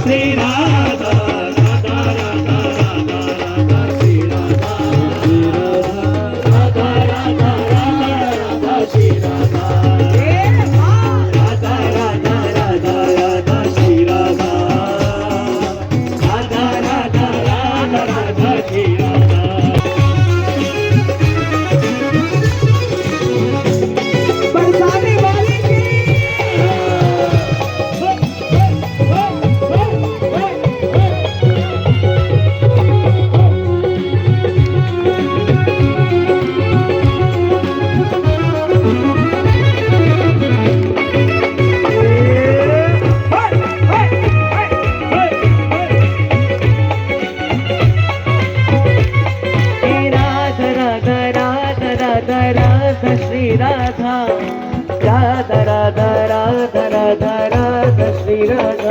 श्री राधा राधा राधा राधा राधा श्री राधा राधा राधा राधा राधा श्री राधा राधा राधा राधा राधा श्री राधा राधा राधा राधा राधा श्री राधा बरसाने वाली की राधा श्री राधा राधा राधा राधा राधा राधा श्री राधा